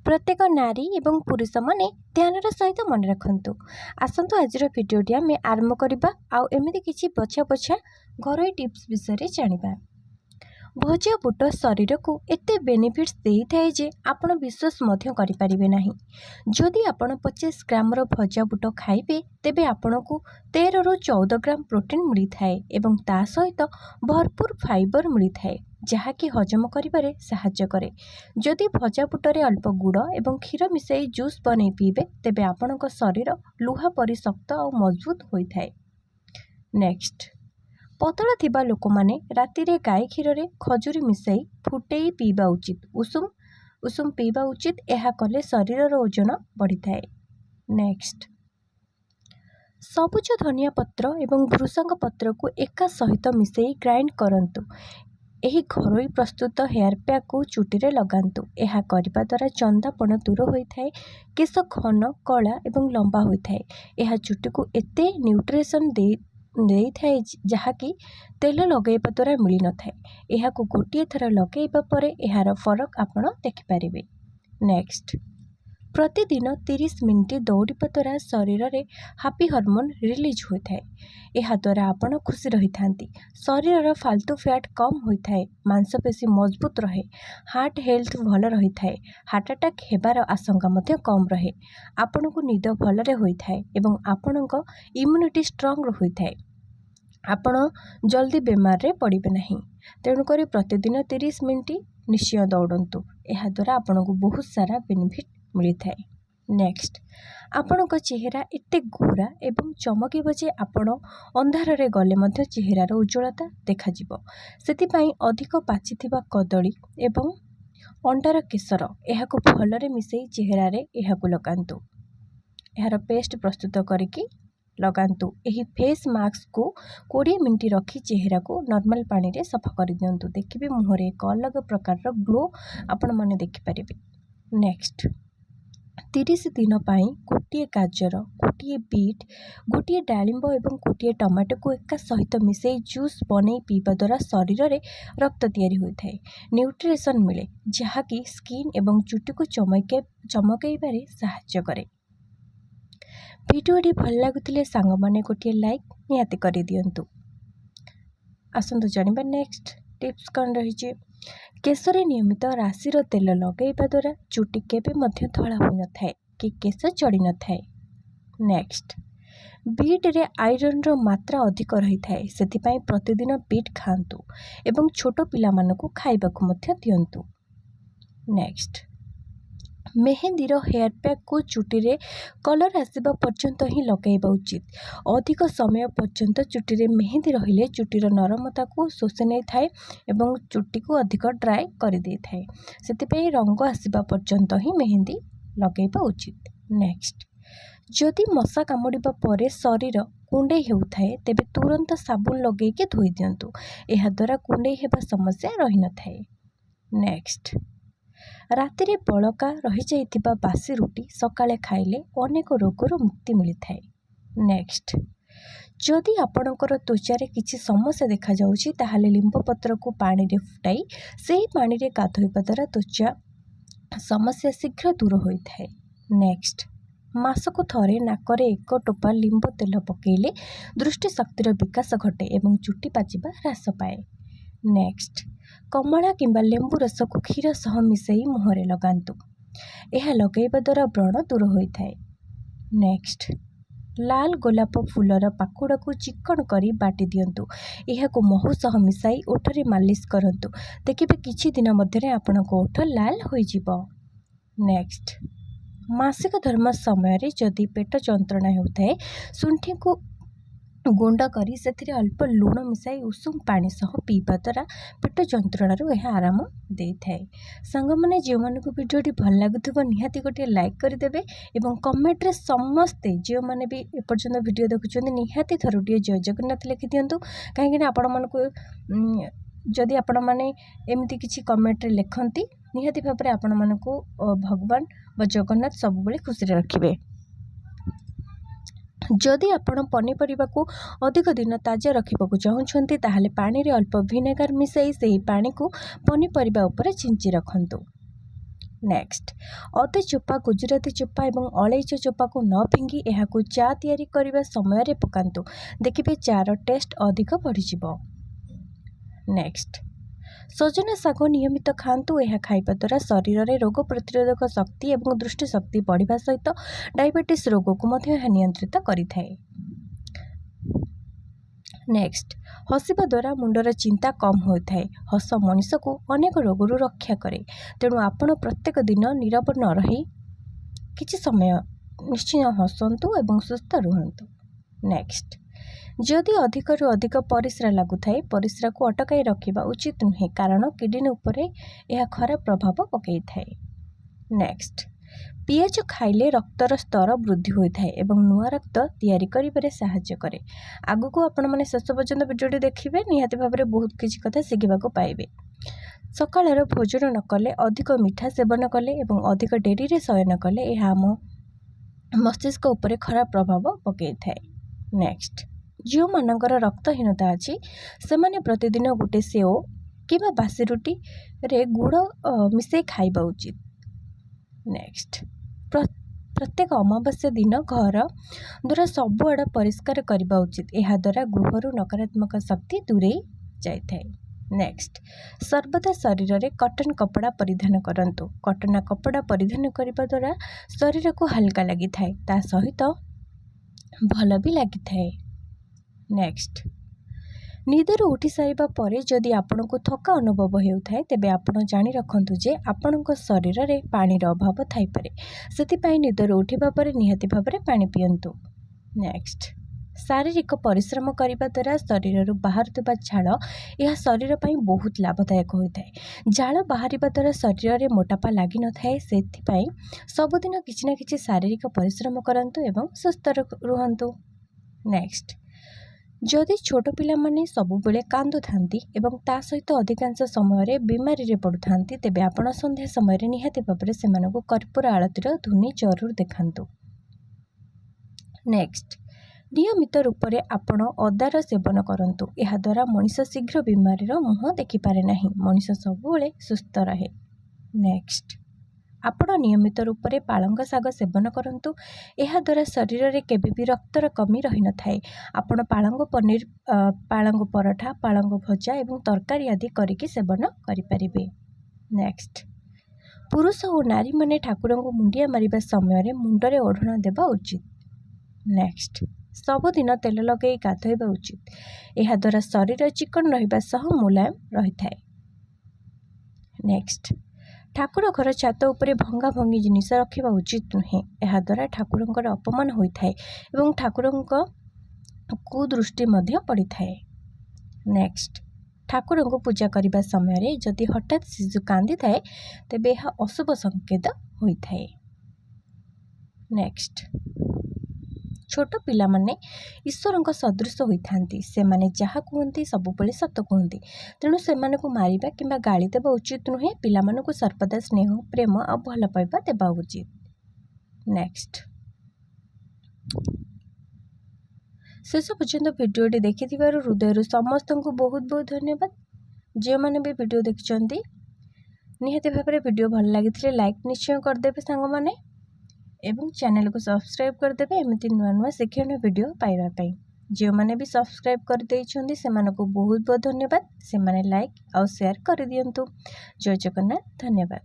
प्रत्येक नारी एवं पुरुष माने ध्यानर सहित मन रखु। आसतु आज भिडियोटी आम आरंभ करवा आउ एमती किसी बछा बछा घरोई टिप्स विषय जानिबा। भजा बुट शरीर को एते बेनिफिट्स देई थाए जे आपण विश्वास मध्य करि परिबे नाही। जदि आपण 25 ग्राम रो भजा बुट खाइबे तेबे आपण को 13 रु 14 ग्राम प्रोटीन मिली थाए एवं ता सहित भरपूर फाइबर मिली थाए जहाँकि हजम करिबारे सहाय्य करे। जदि भजा बुटरे अल्प गुड़ एवं क्षीर मिसाई जूस बनै पीबे तेबे आपणक शरीर लुहा परि शक्त और मजबूत होई थाए। नेक्स्ट, पतला थिबा लोक माने राति रे गाय क्षीर रे खजूरी मिसाई फुटेई पीबा उचित। उषुम उषुम पीबा उचित। यह कले शरीर ओजन बढ़ी थाए। नेक्स्ट, सबुज धनिया पत्र एवं भृषंग पत्र को एका सहित मिसाई ग्राइंड करंतु। एही घरोई प्रस्तुत हेयर पैक को चुटी लगातु। यह करने द्वारा चंदापण दूर होता है, केश घन कला एवं लंबा होता है। यह चुटी को एते न्यूट्रिशन दे थाए जहाँकि तेल लगेवा द्वारा मिल न थाए। यह को गोटे थर लगेवा परे यार फरक आपण देखिपारे। नेक्स्ट, प्रतिदिन 30 मिनिट दौड़िबा द्वारा शरीर में हैप्पी हार्मोन रिलीज होता है। यह द्वारा आपण खुशी रही थांती। शरीर फालतू फैट कम होता है, मांसपेशी मजबूत रहे, हार्ट हेल्थ भल रही थाए, हार्ट अटैक हेबार आशंका मध्य कम रहे, आपण को निद भलरे होता है एवं आपण इम्यूनिटी स्ट्रांग होता है। आपण जल्दी बेमार रे पड़िबे नहीं। तेणुक प्रतिदिन 30 मिनिट निश्चय दौड़ंतु। यह द्वारा आपण को बहुत सारा बेनिफिट मिलता है। नेक्स्ट, आपणक चेहरा एते गोरा एवं चमकीब जे आपण अंधार रे गले मध्य चेहरार उज्ज्वलता देखाजिब। सेतिपई अधिक पाचिथिबा कदली एवं अंडार केसर यह को भलरे मिसई चेहरा रे यह को लगांतु। यार पेस्ट प्रस्तुत करके लगांतु। एही फेस मास्क को 20 मिनिट रखी चेहरा को नॉर्मल पानी रे सफा कर दियंतु। देखिबे मुहरे एक अलग प्रकार ग्लो आपण माने देखि परिबे। नेक्स्ट, 30 दिन पाई गोटे गाजर, गोटे बीट, गोटे डालिंब और गोटे टमाटो को एका सहित मिसई जूस बनै पीवा द्वारा शरीर में रक्त तैयारी होता है। न्यूट्रिशन मिले जहाँकि स्किन एवं चुटी को चमकईबारे सहायता करे। भिडियोटी भल लगुले सांग माने गोटे लाइक निहाती कर दियंतु। आसंतु जानिबा नेक्स्ट टिप्स कौन रही। केशरे नियमित राशिर तेल लगेवा द्वारा चुटी केबे मध्य धला होई न थाए कि केश चढ़ी न थाए। नेक्स्ट, बीट रे आयरन रो मात्रा अधिक रही थाए, सेतिपई प्रतिदिन बीट खांतु एवं छोट पिला मानकु खाइबाकु मध्य दियंतु। नेक्स्ट, मेहेंदीर हेयर पैक को चुटी रे कलर आसवा पर्यंत ही लगेबा उचित। अधिक समय पर्यंत चुटी रे मेहेंदी रहिले चुटीर नरमता को शोषि नहीं थाए एवं चुटी को अधिक ड्राई कर दे थाए। सेतिपई रंग आसवा पर्यंत ही मेहेंदी लगेबा उचित। नेक्स्ट, जदि मशा कामुड़िबा परे शरीर कुंडई हेउथाए तेबे तुरंत साबुन लगेके धोई दियंतु। एहा द्वारा कुंडई हेबा समस्या रही न थाए। नेक्स्ट, राति रे बलका रही जाइथिबा बासी रुटी सकाळे खाइले अनेक रोगरू मुक्ति मिलता है। नेक्स्ट, जदि आपणकर त्वचारे किसी समस्या देखा जाउछि ताहाले लिंब पत्र को पानी रे फुटाई सेही पानी रे गाधोइबा द्वारा त्वचा समस्या शीघ्र दूर होइथाए। नेक्स्ट, मासको थरे नाकरे 1 टोपा लिंब तेल पकेइले दृष्टि शक्तिर विकास घटे एवं चुटी पाचिबा ह्रास पाए। नेक्स्ट, कमला किंबा लेंबू रस को क्षीर सह मिसई मुहरे लगांतु। यह लगेवा द्वारा व्रण दूर होता है। नेक्स्ट, लाल गोलाप फूलर पाखुड़ा को चिकन करी बाटी दियंतु। यह को महू सह मिसाई ओठरे मालिश करंतु। देखिबे किछि दिन मध्यरे आपनको ओठ लाल होई जिवो। नेक्स्ट, मासिक धर्म समय रे जदि पेट जंत्रणा होता शुंठी को गुंड करी से अल्प लुण मिसाई उषुम पानी सह पीवा द्वारा पेट जंत्रणा यह आराम दे थाए। सांग माने जो मानक वीडियोटी भल लगुथिबो निहाती गोटे लाइक करदेबे एवं कमेंट रे समस्ते जो माने भी एपर्यंत वीडियो देखुछन्ते निहाती थरुटिए जय जगन्नाथ लिखि दियंतु। काहेकि आपण मानकु जदि आपण माने एमती किछि कमेंट रे लिखंती निहाती भाबरे आपण मानकु भगवान व जगन्नाथ सब बेले खुशी रे रखिबे। जदि आपण पनीपरिबा को अधिक दिन ताजा रखिबाकू चाहुछन्ती ताहाले पानी रे अल्प विनेगार मिसाई सेही पानी को पनीपरिबा उपरे छिंची रखंतु। नेक्स्ट अदे चोपा गुजराती चोपा एवं अलैच चोपा को न फिंगी एहाकु चा तैयारी करिबा समय रे पकांतु देखिबे चार टेस्ट अधिक बढ़िजिबो। नेक्स्ट सजना शाग नियमित खातु यह खाइबा द्वारा शरीर में रोग प्रतिरोधक शक्ति एवं दृष्टि शक्ति बढ़िबा सहित डायबिटीज रोग को मध्य यह नियंत्रित करिथाए। नेक्स्ट हसिबा द्वारा मुंडर चिंता कम होता है। हस मनीष को अनेक रोगरू रक्षा करे, तेणु आपण प्रत्येक दिन नीरव न रही किछि समय निश्चय हसंतु एवं सुस्थ रुहंतु। नेक्स्ट जदि अधिकरू अधिक परिस्रा लगुथाए परिस्रा को अटकाई रखिबा उचित नुहे, कारण किडनी उपरे यह खराब प्रभाव पकई थाए। नेक्स्ट पियाज खाइले रक्तर स्तर वृद्धि होता है एवं नुआ रक्त तैयारी करिबारे सहायता करे। आगु को आपण माने शेष पर्यंत वीडियोटी देखिबे, निहाती भाबरे बहुत किछि कथा शिखिबाको पाइबे। सकाळर भोजन न कले अधिक मिठा सेवन कले एवं अधिक डेरी रे शयन कले यह आम मस्तिष्क उपरे खराब प्रभाव पकई थाए। नेक्स्ट जो मानकर रक्तहीनता अच्छी से प्रतिदिन गोटे सेव कि बासी रुटी रे गुड़ मिसई खाइबा उचित। नेक्स्ट प्रत्येक अमावास्या दिन घर द्वारा सबुआड़ परिष्कार करने उचित, यह द्वारा गृहरु नकारात्मक शक्ति दूरे जाए। नेक्स्ट सर्वदा शरीर में कॉटन कपड़ा परिधान करंतु। कॉटन कपड़ा परिधान करने द्वारा शरीर को हल्का लगी थाए, ता सहित भल भी लगी थाए। नेक्स्ट निदर उठी सारिबा परे जदि आपण को थका अनुभव होउथाए तेबे आपण जानि रखंतु जे आपणक शरीर रे पानीर अभाव थाई पारे, सेतिपई निदर उठिबा परे निहाती भाबरे पानी पियंतु। नेक्स्ट शारीरिक परिश्रम करने द्वारा शरीर बाहर झाड़ यह शरीर पर बहुत लाभदायक होता है। झाड़ बाहर द्वारा शरीर में मोटापा लगी न थाए, सेतिपई सबुदिन किछि ना किछि शारीरिक परिश्रम करंतु एवं सुस्थ रुहंतु। नेक्स्ट जदि छोट पिला माने सबुबेले कांदु थांती एवं ता सहित अधिकांश समय रे बीमारी रे पड़ुथांती, तेबे आपण संध्या समय रे निहाती भाबरे सेमानकु कर्पूर आळतीर धुनी जरूर देखांतु। नेक्स्ट नियमित रूप से आपण अदार सेवन करंतु, यह द्वारा मनीष शीघ्र बीमारी मुह देखिपारे नहीं, मनीष सबुबेले सुस्थ रहे। नेक्स्ट आपण नियमित रूप से पालंग शाग सेवन करंतु, यह द्वारा शरीर में केबे भी रक्तर कमी रही न थाए। आपण पालंग पनीर, पालंग पराठा, पालंग भजा एवं तरकारी आदि करिकी सेवन करिपारिबे। नेक्स्ट पुरुष और नारी माने ठाकुर को मुंडिया मारिबा समय रे मुंडरे ओढ़ना देबा उचित। नेक्स्ट सबुदिन तेल लगे गाधोइबा उचित, यह द्वारा शरीर चिकन रहिबा सह मुलायम रही थाए। नेक्स्ट ठाकुर घर छात उपरे भंगा भंगी जिनिस रखिबा उचित नुहे, यह द्वारा ठाकुरंकर अपमान होइथाए एवं ठाकुरंक कुदृष्टि मध्य पड़िथाए। नेक्स्ट ठाकुर को पूजा करने समय जदि हठात शिशु कांदी थाए तेबे यह अशुभ संकेत होइथाए। नेक्स्ट छोट पिला माने ईश्वर सदृश होइथांती, से माने जहा कहती सबुबले सत कहती, तेणु से मारिबा किंबा गाली देबा उचित नुहे। पिला मानकु सर्वदा स्नेह प्रेम आ भल पाइबा देबा उचित। नेक्स्ट शेष पर्यंत भिडियोटी देखिथिबारु हृदय समस्त को बहुत बहुत धन्यवाद। जो मैंने भी वीडियो देखिछंती निहाती भाबरे वीडियो भल लागिथिले लाइक निश्चय करदेबे सांग माने एवं चैनल को सब्सक्राइब करदेबे, एमती नुआ नुआ शिक्षण वीडियो पाइबा पई। जो मैंने भी सब्सक्राइब कर देइछंती सेमानकु बहुत बहुत धन्यवाद। से माने लाइक और शेयर कर दियंतु। जय जगन्नाथ, धन्यवाद।